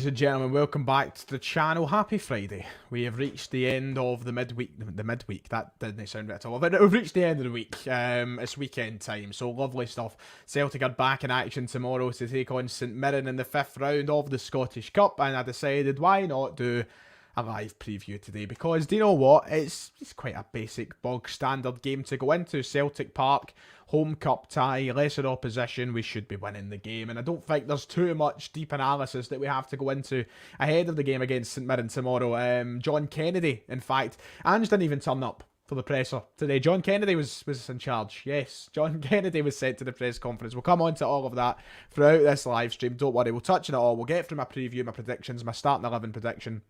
and gentlemen, welcome back to the channel. Happy Friday. We have reached the end of the midweek. That didn't sound right at all. But we've reached the end of the week. It's weekend time, so lovely stuff. Celtic are back in action tomorrow to take on St Mirren in the 5th round of the Scottish Cup, and I decided why not do a live preview today, because do you know what, it's quite a basic bog standard game to go into. Celtic Park, home cup tie, lesser opposition, we should be winning the game, and I don't think there's too much deep analysis that we have to go into ahead of the game against St Mirren tomorrow. John Kennedy, in fact, Ange didn't even turn up for the presser today. John Kennedy was in charge. Yes, John Kennedy was sent to the press conference. We'll come on to all of that throughout this live stream, don't worry, we'll touch on it all. We'll get through my preview, my predictions, my starting 11 prediction.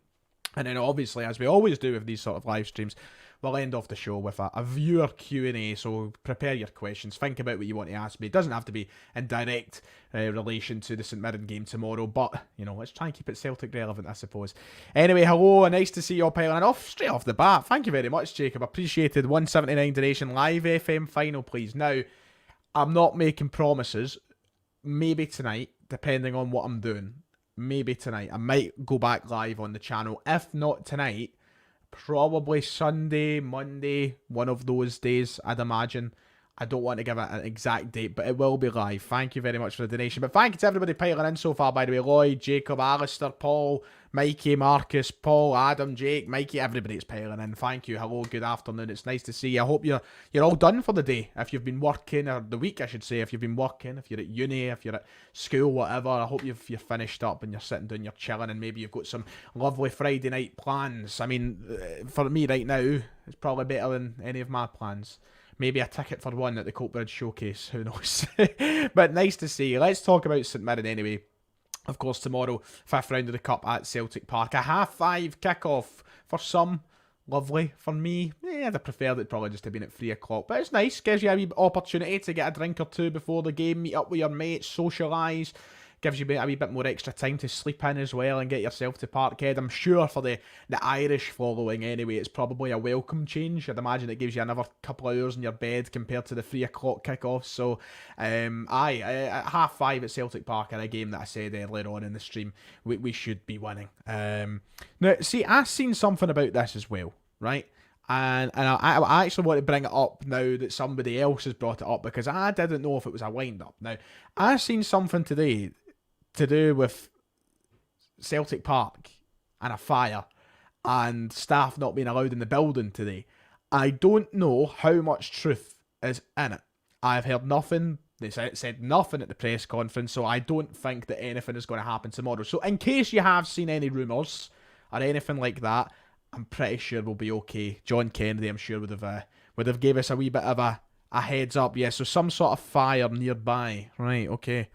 And then obviously, as we always do with these sort of live streams, we'll end off the show with a viewer Q&A, so prepare your questions, think about what you want to ask me. It doesn't have to be in direct relation to the St Mirren game tomorrow, but, you know, let's try and keep it Celtic relevant, I suppose. Anyway, hello, and nice to see you all piling off straight off the bat. Thank you very much, Jacob. Appreciated. 179 duration, live FM final, please. Now, I'm not making promises. Maybe tonight, depending on what I'm doing. Maybe tonight. I might go back live on the channel. If not tonight, probably Sunday, Monday, one of those days, I'd imagine. I don't want to give it an exact date, but it will be live. Thank you very much for the donation. But thank you to everybody piling in so far, by the way. Lloyd, Jacob, Alistair, Paul, Mikey, Marcus, Paul, Adam, Jake, Mikey, everybody's piling in. Thank you. Hello, good afternoon. It's nice to see you. I hope you're all done for the day. If you've been working, or the week, I should say, if you've been working, if you're at uni, if you're at school, whatever, I hope you're finished up and you're sitting down, you're chilling, and maybe you've got some lovely Friday night plans. I mean, for me right now, it's probably better than any of my plans. Maybe a ticket for one at the Coatbridge Showcase, who knows. But nice to see you. Let's talk about St Mirren anyway. Of course, tomorrow, 5th round of the Cup at Celtic Park. A 5:30 kick-off for some. Lovely. For me, I'd have preferred it probably just to have been at 3 o'clock. But it's nice. Gives you a wee opportunity to get a drink or two before the game, meet up with your mates, socialise. Gives you a wee bit more extra time to sleep in as well and get yourself to Parkhead. I'm sure for the Irish following anyway, it's probably a welcome change. I'd imagine it gives you another couple of hours in your bed compared to the 3 o'clock kick-off. So, at 5:30 at Celtic Park in a game that I said earlier on in the stream, we should be winning. Now, see, I've seen something about this as well, right? And I actually want to bring it up now that somebody else has brought it up, because I didn't know if it was a wind-up. Now, I've seen something today to do with Celtic Park and a fire and staff not being allowed in the building today. I don't know how much truth is in it. I've heard nothing. They said nothing at the press conference, so I don't think that anything is going to happen tomorrow. So in case you have seen any rumours or anything like that, I'm pretty sure we'll be okay. John Kennedy, I'm sure, would have gave us a wee bit of a heads up. Yeah, so some sort of fire nearby. Right, okay.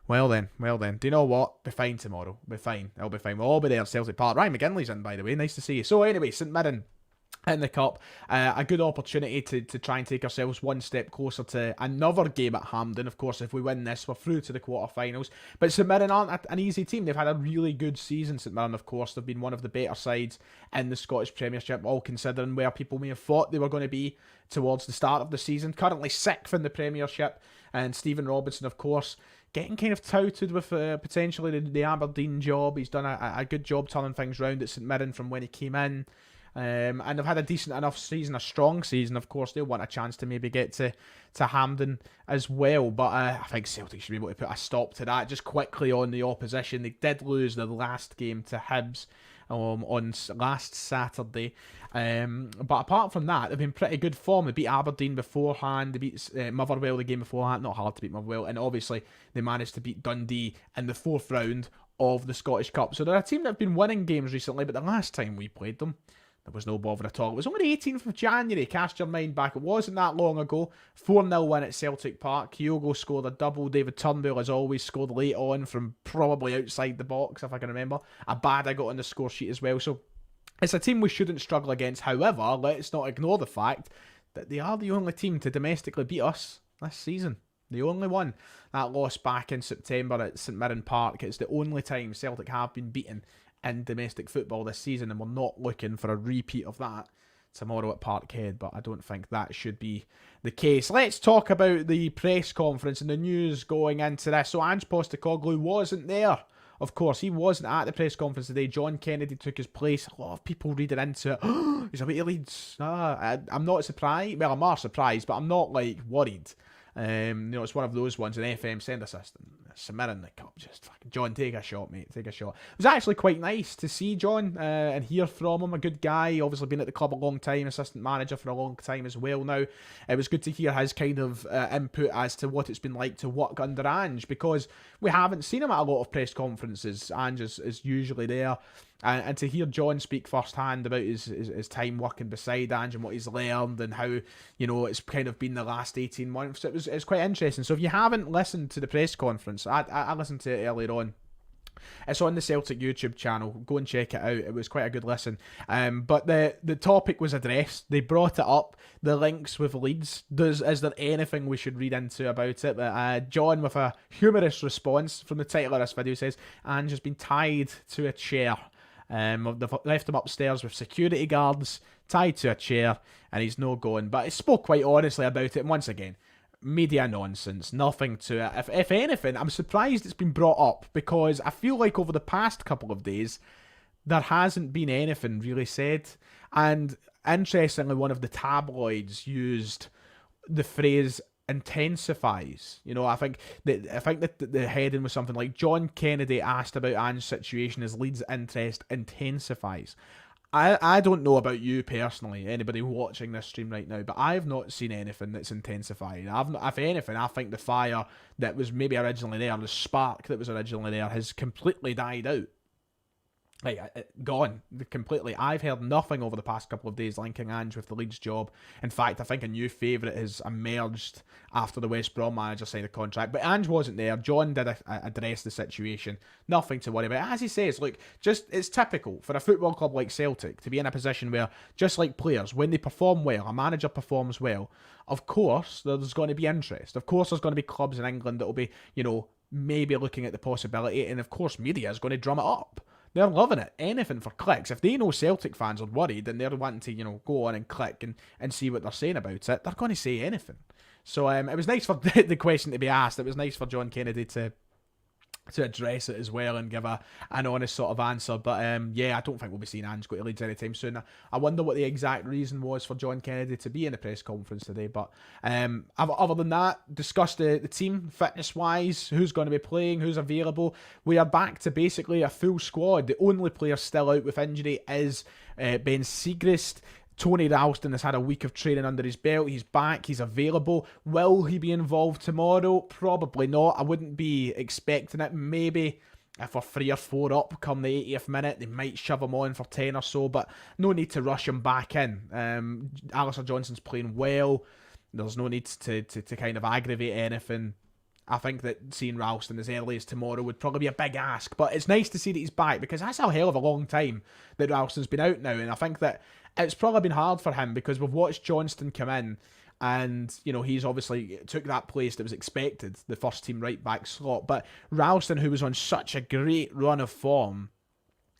Well then. Do you know what? Be fine tomorrow. Be fine. I'll be fine. We'll all be there at Celtic Park. Ryan McGinley's in, by the way. Nice to see you. So anyway, St Mirren in the Cup. A good opportunity to try and take ourselves one step closer to another game at Hampden. Of course, if we win this, we're through to the quarterfinals. But St Mirren aren't an easy team. They've had a really good season, St Mirren, of course. They've been one of the better sides in the Scottish Premiership, all considering where people may have thought they were going to be towards the start of the season. Currently 6th in the Premiership. And Stephen Robinson, of course, getting kind of touted with potentially the Aberdeen job. He's done a good job turning things round at St Mirren from when he came in. And they've had a decent enough season, a strong season. Of course, they'll want a chance to maybe get to Hampden as well. But I think Celtic should be able to put a stop to that. Just quickly on the opposition, they did lose the last game to Hibs on last Saturday. But apart from that, they've been pretty good form. They beat Aberdeen beforehand. They beat Motherwell the game beforehand. Not hard to beat Motherwell. And obviously, they managed to beat Dundee in the 4th round of the Scottish Cup. So they're a team that have been winning games recently, but the last time we played them, there was no bother at all. It was only the 18th of January. Cast your mind back. It wasn't that long ago. 4-0 win at Celtic Park. Kyogo scored a double. David Turnbull, as always, scored late on from probably outside the box, if I can remember. A bad I got on the score sheet as well. So it's a team we shouldn't struggle against. However, let's not ignore the fact that they are the only team to domestically beat us this season. The only one. That loss back in September at St Mirren Park. It's the only time Celtic have been beaten in domestic football this season, and we're not looking for a repeat of that tomorrow at Parkhead, but I don't think that should be the case. Let's talk about the press conference and the news going into this. So Ange Postecoglou wasn't there Of course, he wasn't at the press conference today. John Kennedy took his place. A lot of people reading into it. He's away to Leeds. I'm not surprised. Well, I'm more surprised, but I'm not like worried. It's one of those ones. An FM send assistant, St Mirren in the cup. Just fucking John, take a shot, mate. Take a shot. It was actually quite nice to see John and hear from him. A good guy. Obviously been at the club a long time. Assistant manager for a long time as well. Now it was good to hear his kind of input as to what it's been like to work under Ange, because we haven't seen him at a lot of press conferences. Ange is usually there. And to hear John speak firsthand about his time working beside Ange and what he's learned and how, it's kind of been the last 18 months, it's quite interesting. So if you haven't listened to the press conference, I listened to it earlier on. It's on the Celtic YouTube channel. Go and check it out. It was quite a good listen. But the topic was addressed. They brought it up. The links with Leeds. Is there anything we should read into about it? But John, with a humorous response from the title of this video, says Ange has been tied to a chair. They've left him upstairs with security guards, tied to a chair, and he's no going. But he spoke quite honestly about it. And once again, media nonsense, nothing to it. If anything, I'm surprised it's been brought up, because I feel like over the past couple of days, there hasn't been anything really said. And interestingly, one of the tabloids used the phrase intensifies. I think that the heading was something like John Kennedy asked about Ange's situation as Leeds' interest intensifies. I don't know about you personally, anybody watching this stream right now, but I've not seen anything that's intensified. If anything, I think the fire that was maybe originally there, the spark that was originally there, has completely died out. Gone completely. I've heard nothing over the past couple of days linking Ange with the Leeds job. In fact, I think a new favourite has emerged after the West Brom manager signed a contract. But Ange wasn't there. John did address the situation. Nothing to worry about. As he says, look, it's typical for a football club like Celtic to be in a position where, just like players, when they perform well, a manager performs well, of course there's going to be interest. Of course there's going to be clubs in England that will be, maybe looking at the possibility, and of course media is going to drum it up. They're loving it. Anything for clicks. If they know Celtic fans are worried and they're wanting to, go on and click and see what they're saying about it, they're going to say anything. So it was nice for the question to be asked. It was nice for John Kennedy to address it as well and give an honest sort of answer. But I don't think we'll be seeing Ange go to Leeds anytime soon. I wonder what the exact reason was for John Kennedy to be in the press conference today. But other than that, discuss the team fitness-wise, who's going to be playing, who's available. We are back to basically a full squad. The only player still out with injury is Ben Siegrist. Tony Ralston has had a week of training under his belt. He's back. He's available. Will he be involved tomorrow? Probably not. I wouldn't be expecting it. Maybe if we're 3 or 4 up come the 80th minute, they might shove him on for 10 or so, but no need to rush him back in. Alistair Johnson's playing well. There's no need to kind of aggravate anything. I think that seeing Ralston as early as tomorrow would probably be a big ask, but it's nice to see that he's back, because that's a hell of a long time that Ralston's been out now, and I think that it's probably been hard for him, because we've watched Johnston come in and, he's obviously took that place that was expected, the first team right back slot, but Ralston, who was on such a great run of form,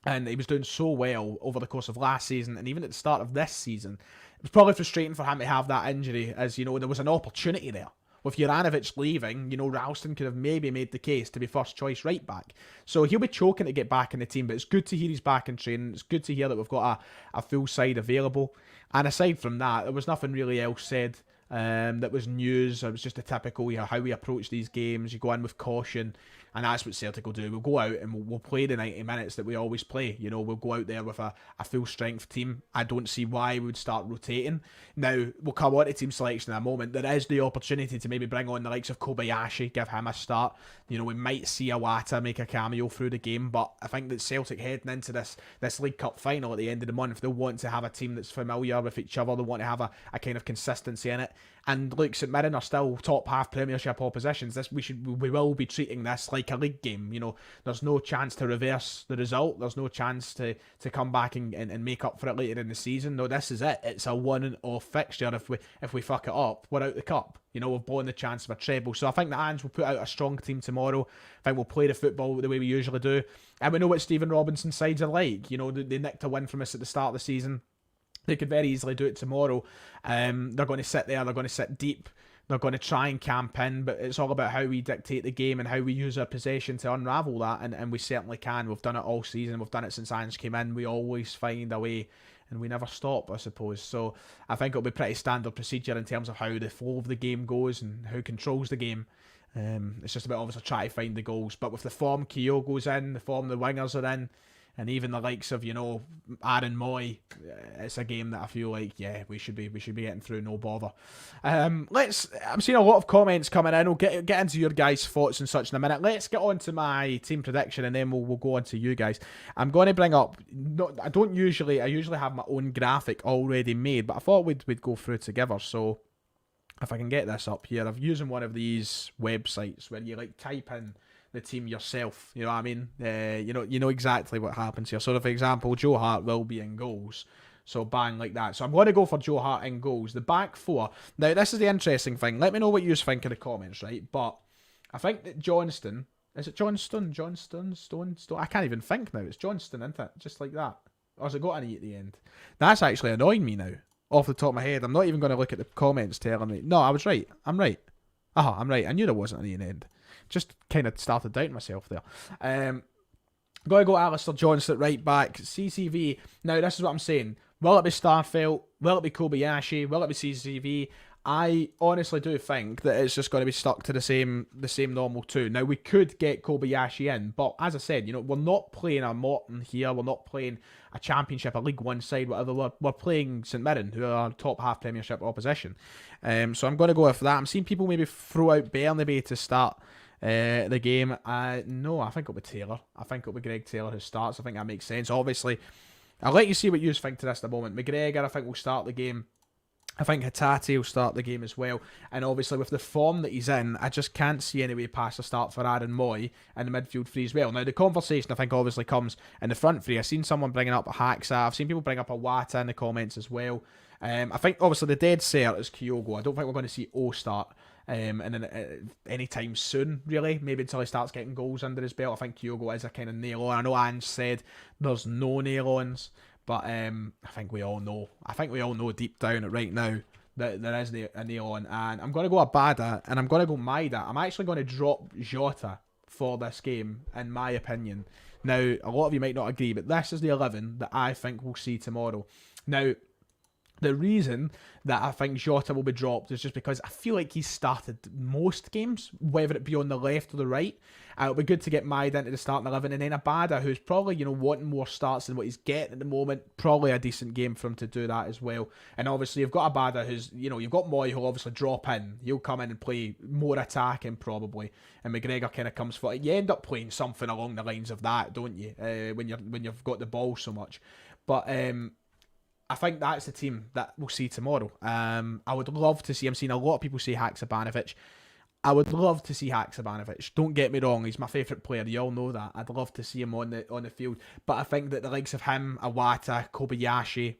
and he was doing so well over the course of last season and even at the start of this season, it was probably frustrating for him to have that injury, as, there was an opportunity there. With Juranovic leaving, Ralston could have maybe made the case to be first choice right back. So he'll be choking to get back in the team, but it's good to hear he's back in training. It's good to hear that we've got a full side available. And aside from that, there was nothing really else said that was news. It was just a typical, how we approach these games. You go in with caution, and that's what Celtic will do. We'll go out and we'll play the 90 minutes that we always play. We'll go out there with a full strength team. I don't see why we would start rotating. Now, we'll come on to team selection in a moment. There is the opportunity to maybe bring on the likes of Kobayashi, give him a start. We might see Awata make a cameo through the game, but I think that Celtic heading into this League Cup final at the end of the month, they'll want to have a team that's familiar with each other. They want to have a kind of consistency in it. And look, St Mirren are still top half Premiership oppositions. We will be treating this like a league game. There's no chance to reverse the result. There's no chance to come back and make up for it later in the season. No, this is it. It's a one-off fixture. If we fuck it up, we're out the cup. We've blown the chance of a treble. So I think that Ange will put out a strong team tomorrow. I think we'll play the football the way we usually do. And we know what Stephen Robinson's sides are like. They nicked a win from us at the start of the season. They could very easily do it tomorrow. They're going to sit there. They're going to sit deep. they're going to try and camp in, but it's all about how we dictate the game and how we use our possession to unravel that, and we certainly can. We've done it all season. We've done it since Ange came in. We always find a way, and we never stop, I suppose. So I think it'll be pretty standard procedure in terms of how the flow of the game goes and who controls the game. It's just about obviously trying to find the goals. But with the form Kyogo's in, the form the wingers are in, and even the likes of, Aaron Moy, it's a game that I feel like, we should be getting through, no bother. I'm seeing a lot of comments coming in. We'll get into your guys' thoughts and such in a minute. Let's get on to my team prediction, and then we'll go on to you guys. I'm going to bring up, I usually have my own graphic already made, but I thought we'd go through together. So if I can get this up here, I'm using one of these websites where you type in the team yourself, you know what I mean? You know exactly what happens here. So, for example, Joe Hart will be in goals. So, bang, like that. So, I'm going to go for Joe Hart in goals. The back four. Now, this is the interesting thing. Let me know what you think in the comments, right? But I think that Johnston... Is it Johnston? Stone? I can't even think now. It's Johnston, isn't it? Just like that. Or has it got an E at the end? That's actually annoying me now. Off the top of my head. I'm not even going to look at the comments telling me... No, I was right. I'm right. I'm right. I knew there wasn't an E in the end. Just kind of started doubting myself there. Got to go Alistair Johnson at right back. CCV. Now, this is what I'm saying. Will it be Starfelt? Will it be Kobayashi? Will it be CCV? I honestly do think that it's just going to be stuck to the same normal two. Now, we could get Kobayashi in, but as I said, we're not playing a Morton here. We're not playing a Championship, a League One side, whatever. We're playing St Mirren, who are top half Premiership opposition. So I'm going to go with that. I'm seeing people maybe throw out Bernabe to start the game. No, I think it'll be Taylor. I think it'll be Greg Taylor who starts. I think that makes sense. Obviously, I'll let you see what you think to this in a moment. McGregor, I think, will start the game. I think Hatate will start the game as well. And obviously, with the form that he's in, I just can't see any way past a start for Aaron Moy in the midfield three as well. Now, the conversation, I think, obviously comes in the front three. I've seen someone bringing up a Haxa. I've seen people bring up a Wata in the comments as well. I think, obviously, the dead cert is Kyogo. I don't think we're going to see O start anytime soon, really. Maybe until he starts getting goals under his belt. I think Kyogo is a kind of nail-on. I know Ange said there's no nail-ons. But I think we all know. I think we all know deep down right now that there is a nail on. And I'm going to go Abada and I'm going to go Maida. I'm actually going to drop Jota for this game, in my opinion. Now, a lot of you might not agree, but this is the 11 that I think we'll see tomorrow. Now, the reason that I think Jota will be dropped is just because I feel like he's started most games, whether it be on the left or the right. It'll be good to get Maida into the starting 11, and then Abada, who's probably, wanting more starts than what he's getting at the moment. Probably a decent game for him to do that as well. And obviously, you've got Abada, who's, you've got Moy, who'll obviously drop in. He'll come in and play more attacking, probably. And McGregor kind of comes for it. You end up playing something along the lines of that, don't you? When you've got the ball so much. But I think that's the team that we'll see tomorrow. I would love to see. I'm seeing a lot of people say Haksabanovic. I would love to see Haksabanovic. Don't get me wrong, he's my favourite player. You all know that. I'd love to see him on the field. But I think that the likes of him, Iwata, Kobayashi,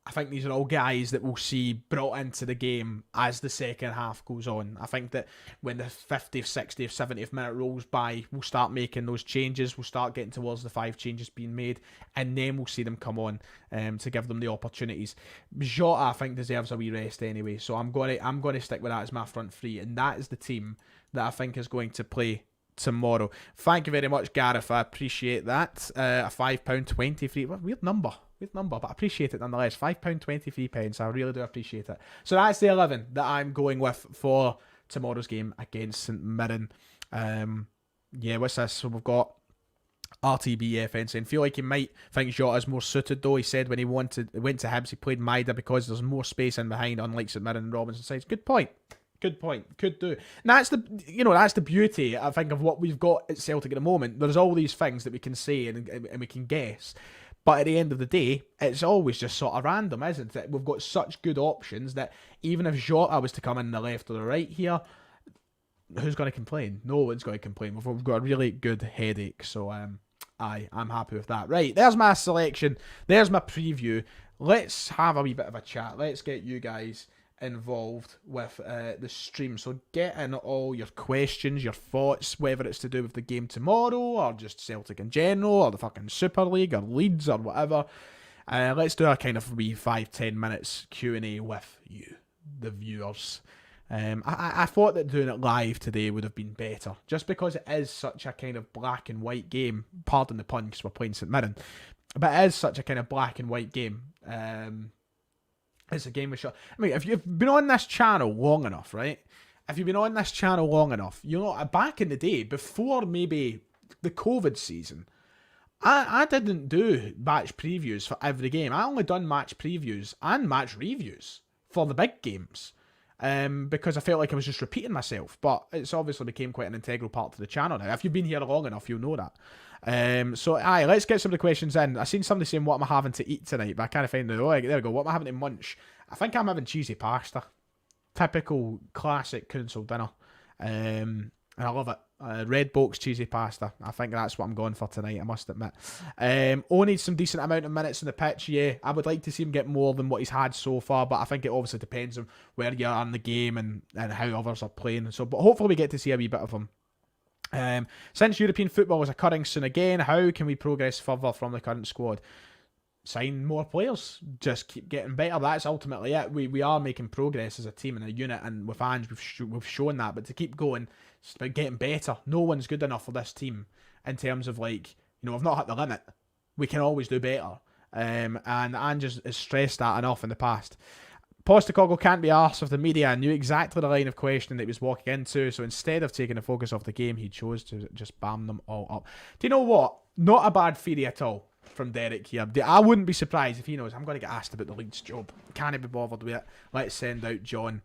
I think these are all guys that we'll see brought into the game as the second half goes on. I think that when the 50th, 60th, 70th minute rolls by, we'll start making those changes. We'll start getting towards the 5 changes being made, and then we'll see them come on to give them the opportunities. Jota, I think, deserves a wee rest anyway, so I'm going to stick with that as my front three, and that is the team that I think is going to play tomorrow. Thank you very much, Gareth. I appreciate that. A £5.20 free. Weird number, but I appreciate it nonetheless. £5.23. I really do appreciate it. So that's the 11 that I'm going with for tomorrow's game against St Mirren. What's this? So we've got RTBFN saying, feel like he might think Jota's more suited though. He said when he went to Hibs, he played Maida because there's more space in behind, unlike St Mirren and Robinson sides. Good point. Could do. And that's the beauty, I think, of what we've got at Celtic at the moment. There's all these things that we can say and we can guess. But at the end of the day, it's always just sort of random, isn't it? We've got such good options that even if Jota was to come in the left or the right here, who's going to complain? No one's going to complain. We've got a really good headache. So, I'm happy with that. Right, there's my selection. There's my preview. Let's have a wee bit of a chat. Let's get you guys involved with the stream. So get in all your questions, your thoughts, whether it's to do with the game tomorrow or just Celtic in general or the fucking Super League or Leeds or whatever. Let's do a kind of wee 5-10 minutes Q&A with you the viewers. I thought that doing it live today would have been better, just because it is such a kind of black and white game. Pardon the pun, because we're playing St Mirren, but it is such a kind of black and white game. It's a game with shot. I mean, if you've been on this channel long enough, right? If you've been on this channel long enough, you know, back in the day, before maybe the COVID season, I didn't do match previews for every game. I only done match previews and match reviews for the big games. Because I felt like I was just repeating myself, but it's obviously became quite an integral part of the channel now. If you've been here long enough, you'll know that. So let's get some of the questions in. I seen somebody saying, what am I having to eat tonight? But I can't find it. Oh, there we go. What am I having to munch? I think I'm having cheesy pasta. Typical classic council dinner. And I love it. Red Box cheesy pasta. I think that's what I'm going for tonight, I must admit. O needs some decent amount of minutes in the pitch, yeah. I would like to see him get more than what he's had so far, but I think it obviously depends on where you are in the game and how others are playing. So, but hopefully we get to see a wee bit of him. Since European football is occurring soon again, how can we progress further from the current squad? Sign more players, just keep getting better. That's ultimately it. We are making progress as a team and a unit, and with Ange we've shown that. But to keep going, it's about getting better. No one's good enough for this team in terms of, like, you know, we've not hit the limit. We can always do better. And Ange has stressed that enough in the past. Postecoglou can't be arsed with the media and knew exactly the line of questioning that he was walking into, so instead of taking the focus off the game, he chose to just bam them all up. Do you know what? Not a bad theory at all from Derek here. I wouldn't be surprised if he knows I'm going to get asked about the Leeds job. Can't be bothered with it. Let's send out John.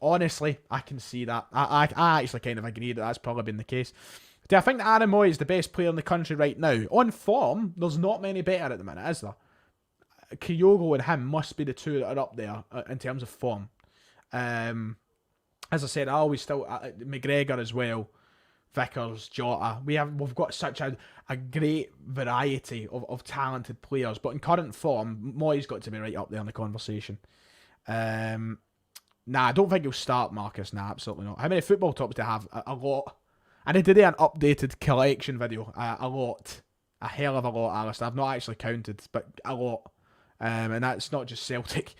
Honestly, I can see that. I actually kind of agree that that's probably been the case. Do I think that Aaron Moy is the best player in the country right now? On form, there's not many better at the minute, is there? Kyogo and him must be the two that are up there in terms of form. As I said, I always still McGregor as well, Vickers, Jota. We've got such a great variety of talented players, but in current form, Moy's got to be right up there in the conversation. Nah, I don't think he'll start, Marcus. Nah, absolutely not. How many football tops do I have? A lot. I did today an updated collection video. A lot. A hell of a lot, Alistair. I've not actually counted, but a lot. And that's not just Celtic.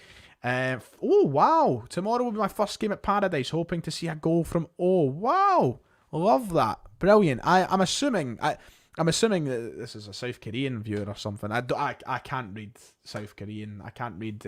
Oh, wow. Tomorrow will be my first game at Paradise, hoping to see a goal from... Oh, wow. Love that. Brilliant. I'm assuming that this is a South Korean viewer or something. I can't read South Korean. I can't read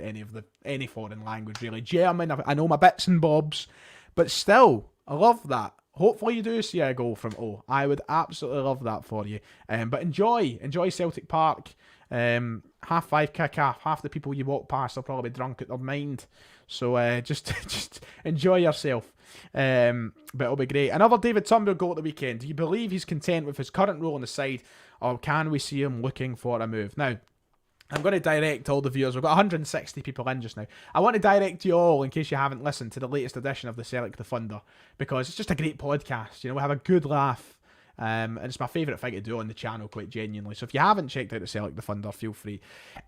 any foreign language, really. German, I know my bits and bobs. But still, I love that. Hopefully you do see a goal from O. I would absolutely love that for you. But enjoy Celtic Park. 5:30 kick-off. Half the people you walk past will probably be drunk at their mind. So just enjoy yourself. But it'll be great. Another David Turnbull goal at the weekend. Do you believe he's content with his current role on the side, or can we see him looking for a move? Now, I'm going to direct all the viewers. We've got 160 people in just now. I want to direct you all, in case you haven't listened, to the latest edition of the Celtic The Thunder, because it's just a great podcast. You know, we have a good laugh. And it's my favourite thing to do on the channel, quite genuinely. So if you haven't checked out the Celtic The Thunder, feel free.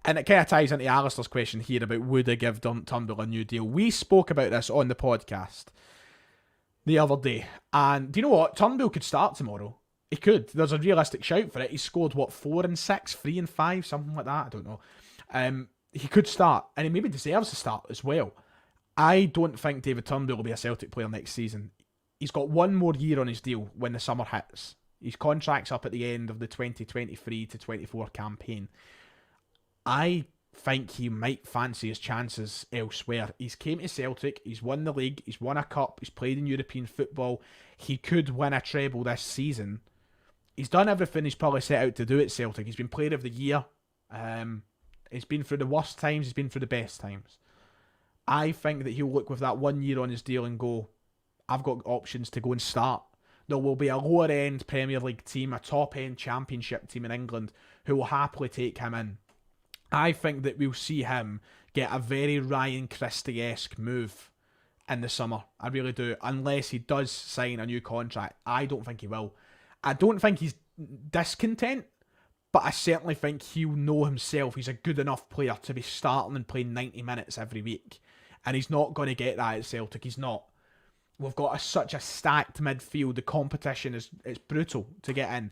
And it kind of ties into Alistair's question here about would I give Turnbull a new deal. We spoke about this on the podcast the other day. And do you know what? Turnbull could start tomorrow. He could. There's a realistic shout for it. He scored, 4 and 6, 3 and 5, something like that. I don't know. He could start. And he maybe deserves to start as well. I don't think David Turnbull will be a Celtic player next season. He's got one more year on his deal when the summer hits. His contract's up at the end of the 2023 to 24 campaign. I think he might fancy his chances elsewhere. He's came to Celtic, he's won the league, he's won a cup, he's played in European football. He could win a treble this season. He's done everything he's probably set out to do at Celtic. He's been player of the year. He's been through the worst times, he's been through the best times. I think that he'll look with that 1 year on his deal and go, I've got options to go and start. There will be a lower end Premier League team, a top end Championship team in England who will happily take him in. I think that we'll see him get a very Ryan Christie-esque move in the summer. I really do. Unless he does sign a new contract. I don't think he will. I don't think he's discontent, but I certainly think he'll know himself he's a good enough player to be starting and playing 90 minutes every week. And he's not going to get that at Celtic. He's not. We've got such a stacked midfield. The competition is brutal to get in.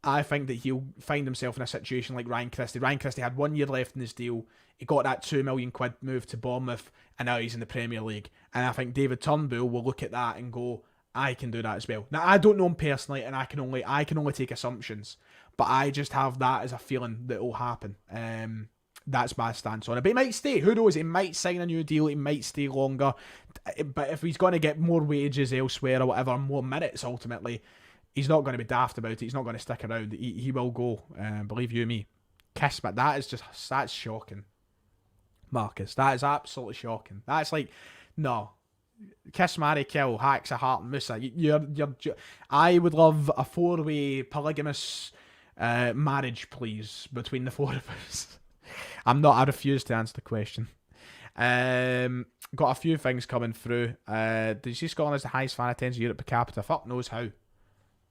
I think that he'll find himself in a situation like Ryan Christie. Ryan Christie had 1 year left in his deal. He got that £2 million move to Bournemouth, and now he's in the Premier League. And I think David Turnbull will look at that and go, I can do that as well. Now, I don't know him personally, and I can only take assumptions, but I just have that as a feeling that will happen. That's my stance on it. But he might stay. Who knows? He might sign a new deal. He might stay longer. But if he's going to get more wages elsewhere or whatever, more minutes ultimately, he's not going to be daft about it. He's not going to stick around. He will go. Believe you me. Kiss, but that's shocking. Marcus, that is absolutely shocking. That's like, no. Kiss, marry, kill, hacks, a heart, and Musa. I would love a 4-way polygamous marriage, please, between the 4 of us. I refuse to answer the question. Got a few things coming through. Did you see Scotland has the highest fan attendance in Europe per capita? Fuck knows how.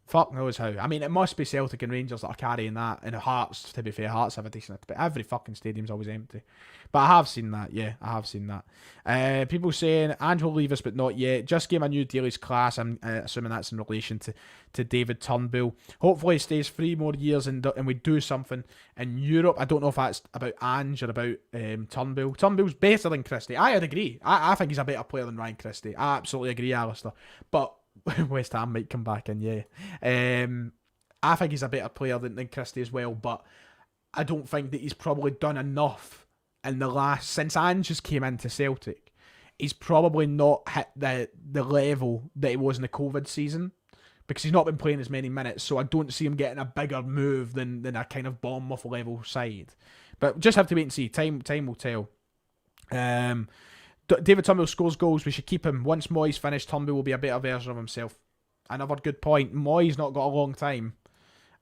Fuck knows how. I mean, it must be Celtic and Rangers that are carrying that. And Hearts, to be fair, Hearts have a decent... But every fucking stadium's always empty. But I have seen that, yeah. I have seen that. People saying, Ange will leave us, but not yet. Just gave him a new deal, his class. I'm assuming that's in relation to David Turnbull. Hopefully he stays 3 more years and we do something in Europe. I don't know if that's about Ange or about Turnbull. Turnbull's better than Christie. I'd agree. I think he's a better player than Ryan Christie. I absolutely agree, Alistair. But... West Ham might come back in, yeah. I think he's a better player than Christie as well, but I don't think that he's probably done enough in the last... Since Ange just came into Celtic, he's probably not hit the level that he was in the COVID season, because he's not been playing as many minutes, so I don't see him getting a bigger move than a kind of Bournemouth level side. But just have to wait and see. Time will tell. David Turnbull scores goals, we should keep him. Once Moyes finished, Turnbull will be a better version of himself. Another good point. Moyes not got a long time.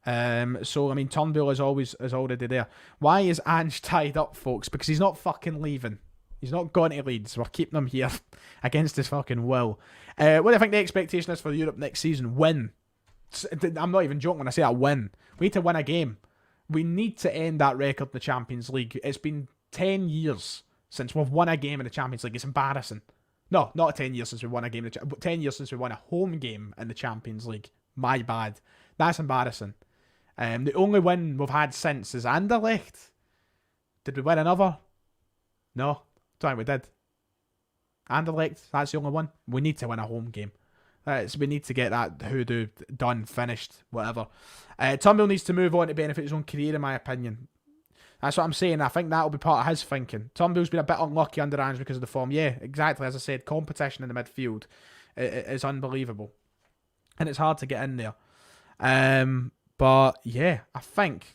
So, I mean, Turnbull is already there. Why is Ange tied up, folks? Because he's not fucking leaving. He's not going to Leeds. We're keeping him here against his fucking will. What do you think the expectation is for Europe next season? Win. I'm not even joking when I say that, win. We need to win a game. We need to end that record in the Champions League. It's been 10 years since we've won a game in the Champions League. It's embarrassing. No, not 10 years since we won a game. 10 years since we won a home game in the Champions League. My bad. That's embarrassing. The only win we've had since is Anderlecht. Did we win another? No, don't think we did. Anderlecht, that's the only one. We need to win a home game. We need to get that hoodoo done, finished, whatever. Turnbull needs to move on to benefit his own career, in my opinion. That's what I'm saying. I think that'll be part of his thinking. Turnbull's been a bit unlucky under Ange because of the form. Yeah, exactly. As I said, competition in the midfield is unbelievable. And it's hard to get in there. But yeah, I think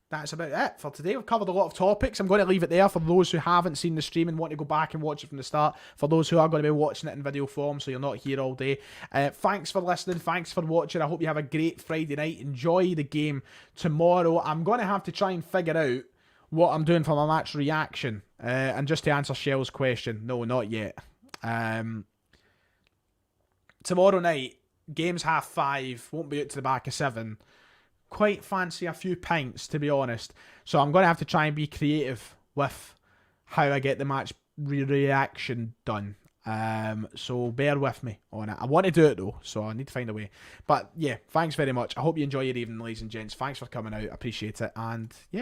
that's about it for today. We've covered a lot of topics. I'm going to leave it there for those who haven't seen the stream and want to go back and watch it from the start. For those who are going to be watching it in video form, so you're not here all day. Thanks for listening. Thanks for watching. I hope you have a great Friday night. Enjoy the game tomorrow. I'm going to have to try and figure out what I'm doing for my match reaction. And just to answer Shell's question, no, not yet. Tomorrow night, game's 5:30. Won't be out to the back of 7. Quite fancy a few pints, to be honest. So I'm going to have to try and be creative with how I get the match reaction done. So bear with me on it. I want to do it though, so I need to find a way. But yeah, thanks very much. I hope you enjoy your evening, ladies and gents. Thanks for coming out. I appreciate it. And yeah.